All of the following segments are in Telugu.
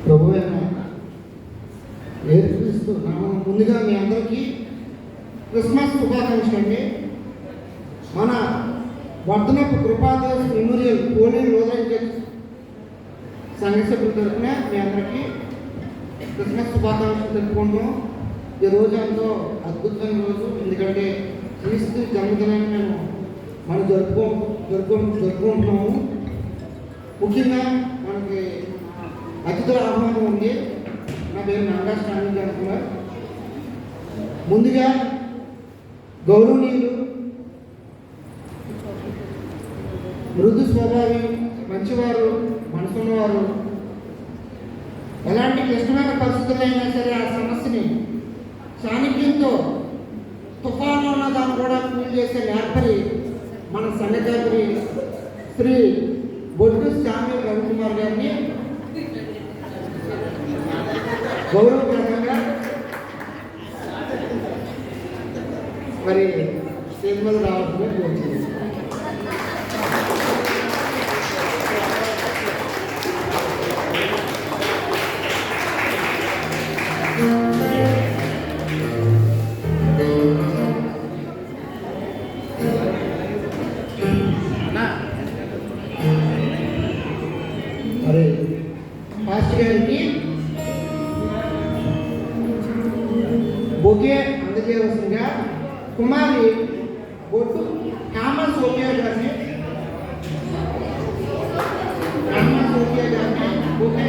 ప్రభువైన యేసుక్రీస్తు నామం ముందుగా మీ అందరికీ క్రిస్మస్ శుభాకాంక్షలు అండి. మన వర్ధనపు కృపాదాస్ మెమోరియల్ పోలీ లోదన్ చర్చ్ సంఘ సభ్యుల తరఫున మీ అందరికీ క్రిస్మస్ శుభాకాంక్షలు తెలుపుకుంటున్నాం. ఈ రోజు ఎంతో అద్భుతమైన రోజు, ఎందుకంటే క్రీస్తు జన్మదినాన్ని మనం జరుపుకుంటున్నాము. ముఖ్యంగా మనకి అతిథుల ఆహ్వానం ఉంది. నా పేరు నాగా స్టాండింగ్ అనుకున్నారు. ముందుగా గౌరవనీయులు, మృదు స్వభావి, మంచివారు, మనసున్నవారు, ఎలాంటి క్లిష్టమైన పరిస్థితులైనా సరే ఆ సమస్యని చాణక్యంతో తుఫాను ఉన్న దాన్ని కూడా కూల్ చేసే నేర్పరి మన సంఘచారి శ్రీ బొడ్డు స్వామి రవికుమార్ గారిని గౌరవప్రదంగా మరి స్టేజ్ మీద రావాల్సిందిగా కోరుతున్నాను. మరి మాస్టర్ గారికి బొకే అందజేయవలసిందిగా కుమారి బొట్టు కామన్ సోఫియా గారిని బొకే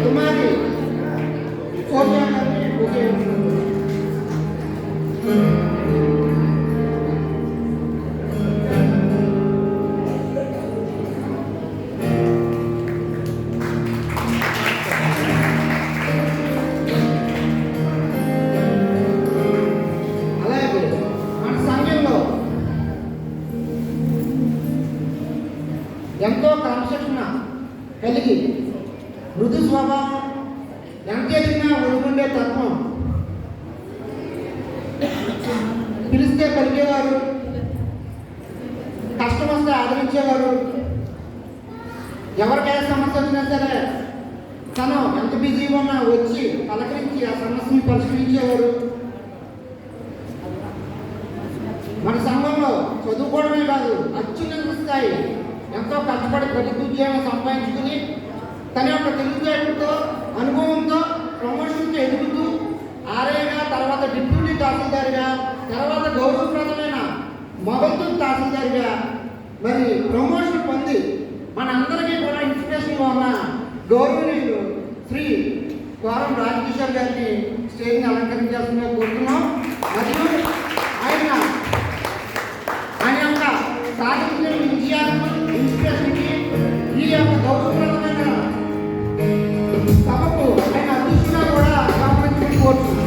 కుమారి సోఫియా గారిని బొకే ఎంతో క్రమశిక్షణ కలిగి మృదు స్వభావం, ఎంత ఎదిగినా ఒదుకుండే తత్వం, పిలిస్తే పలికేవారు, కష్టం వస్తే ఆదరించేవారు, ఎవరికైనా సమస్య వచ్చినా సరే తను ఎంత బిజీగా ఉన్నా వచ్చి పలకరించి ఆ సమస్యని పరిష్కరించేవారు. మన సంఘంలో చదువుకోవడమే కాదు, అత్యున్నత స్థాయి ఎంతో కష్టపడి ప్రభుత్వ ఉద్యోగం సంపాదించుకుని తన యొక్క తెలివితేటలతో, అనుభవంతో, ప్రమోషన్తో ఎదుగుతూ ఆర్ఐగా, తర్వాత డిప్యూటీ తహసీల్దార్గా, తర్వాత గౌరవప్రదమైన మొగల్తూరు తహసీల్దార్గా మరి ప్రమోషన్ పొంది మన అందరికీ కూడా ఇన్స్పిరేషన్గా ఉన్న గౌరవనీయులు శ్రీ కోరం రాజకిషోర్ గారిని స్టేజ్ని అలంకరించాల్సిందిగా కోరుతున్నాం. మరియు ఆయన యొక్క సాధించిన విజయాలను, ఇన్స్పిరేషన్కి ఈ యొక్క గౌరవప్రదమైన సభకు ఆయన అదృష్టంగా కూడా గమనించుకుని కోరుతున్నాం.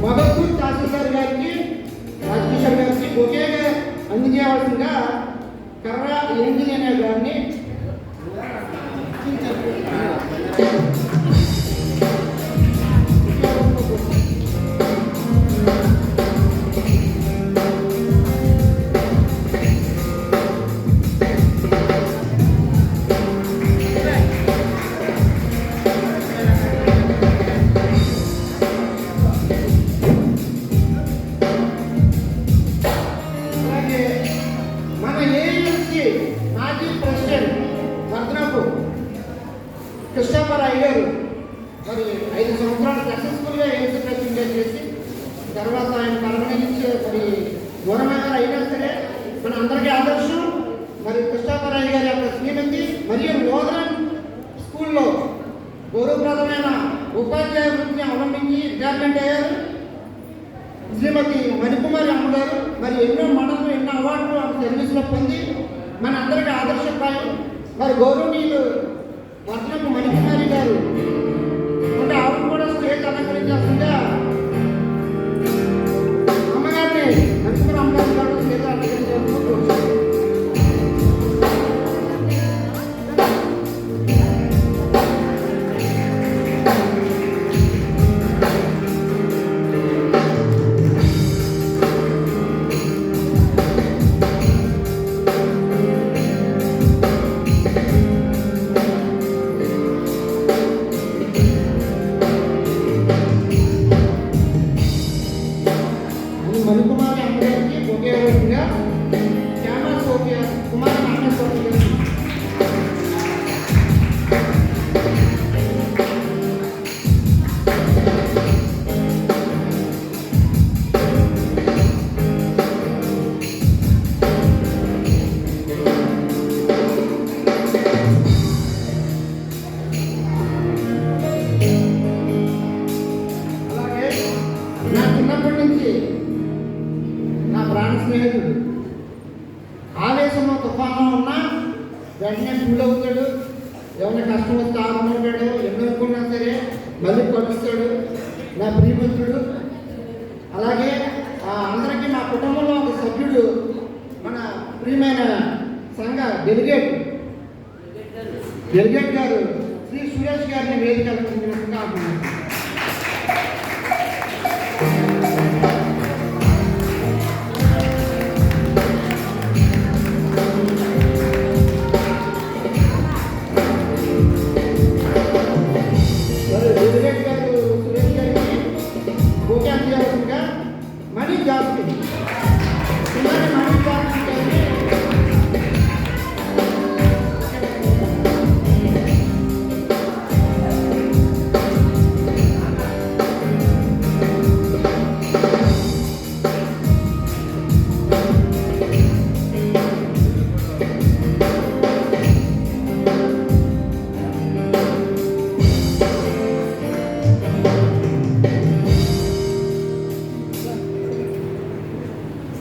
మొగల్తూరు తహసీల్దార్ గారికి, రాజకిషోర్ గారికి ఒకేగా అందజేయవలసిందిగా కర్ర ఇంజనీర్ గారిని మాజీ ప్రెసిడెంట్ వర్ధనపు కృష్ణాపరాయ్ గారు మరి 5 సంవత్సరాలు సక్సెస్ఫుల్గా ఏసీ ప్రెసిడెంట్ చేసి తర్వాత ఆయన పర్మనెంట్ మరి దూరమైన అయినా సరే మన అందరికీ ఆదర్శం. మరి కృష్ణాపరాయ్ గారి యొక్క శ్రీమతి మరియు లోదన్ స్కూల్లో గౌరవప్రదమైన ఉపాధ్యాయ వృత్తిని అవలంబించి రిటైర్మెంట్ అయ్యారు శ్రీమతి మణికుమారి అమ్మగారు. మరి ఎన్నో మడలు, ఎన్నో అవార్డులు ఆమె సర్వీస్లో పొంది మన అందరికీ ఆదర్శప్రాయం. మరి గౌరవనీయులు వర్ధనపు మణికుమారి గారు అంటే ఆవిడ కూడా స్టేజ్ అలంకరించాల్సిందిగా నా చిన్నప్పటి నుంచి నా ప్రాణ స్నేహితుడు. ఆవేశంలో తుఫాన్లో ఉన్నా వెంటనే ఫీల్ అవుతాడు. ఎవరైనా కష్టం వస్తే ఆదుకుంటాడు. ఎన్ననుకున్నా సరే మళ్ళీ కలుస్తాడు. నా ప్రియమిత్రుడు. అలాగే అందరికీ మా కుటుంబంలో ఒక సభ్యుడు, మన ప్రియమైన సంఘ డెలిగేట్ గారు శ్రీ సురేష్ గారిని వేదిక అలంకరించినట్టుగా అనుకున్నాను. డెలిగేట్ గారు సురేష్ గారికి ఓకే అందించాల్సిందిగా మనీ జాస్తి మనీ జాస్తి గారిని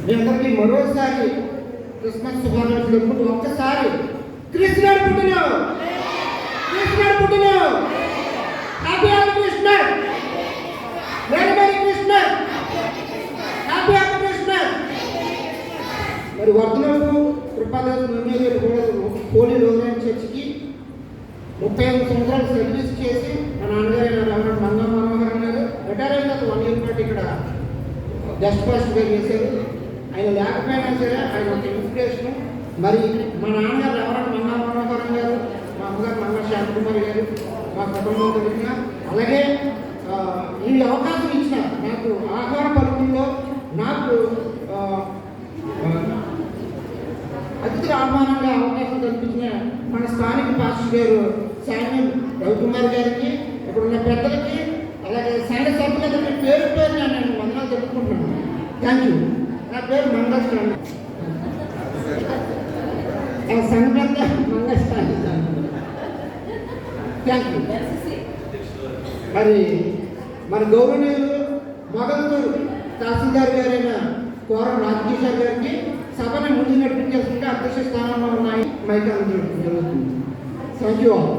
మీ అందరికీ మరోసారి క్రిస్మస్ శుభాకాంక్షలు చెప్పుకుంటూ ఒక్కసారి కృష్ణుడు పుట్టినావు, కృష్ణుడు పుట్టినావు, హ్యాపీ హ్యాపీ కృష్ణర్, వెరీ వెరీ కృష్ణర్, హ్యాపీ హ్యాపీ కృష్ణర్. మరి వర్ధనకు కృపాదాసు ఎమ్మెల్యేలు కూడా పోలీ లోకల్ చర్చికి 35 సంవత్సరాలు సర్వీస్ చేసి మా నాన్నగారు రెవరెండ్ మంగా మనోహర్ గారు రిటైర్ అయిన 1 year పాటు ఇక్కడ గెస్ట్ పాస్టర్గా చేశారు. ఆయన లేకపోయినా సరే ఆయన ఒక ఇన్స్పిరేషను. మరి మా నాన్నగారు రెవరెండ్ మంగా మనోహరం గారు, మా అమ్మగారు మంగా శాంతకుమారి గారు, మా కుటుంబం తరఫున, అలాగే ఈ అవకాశం ఇచ్చిన నాకు ఆహ్వాన పలుకుల్లో నాకు అతిథి ఆహ్వానంగా అవకాశం కల్పించిన మన స్థానిక పాస్టర్ గారు శామ్యుల్ రవికుమార్ గారికి, ఇక్కడ ఉన్న పెద్దలకి, అలాగే సంఘ సభ్యులందరికీ పేరు పేరు నేను వందనాలు చెప్పుకుంటున్నాను. Thank you. నా పేరు మంగళస్వామి, సంఘ మంగళస్వామి. Thank you. మరి మన గౌరవనీయులు మొగల్తూరు తహసీల్దార్ గారైన కోరం రాజకిషోర్ గారికి సభను ముందు నడిపించాల్సిందిగా అధ్యక్ష స్థానంలో ఉన్నాయి మైక్ జరుగుతుంది. Thank you all.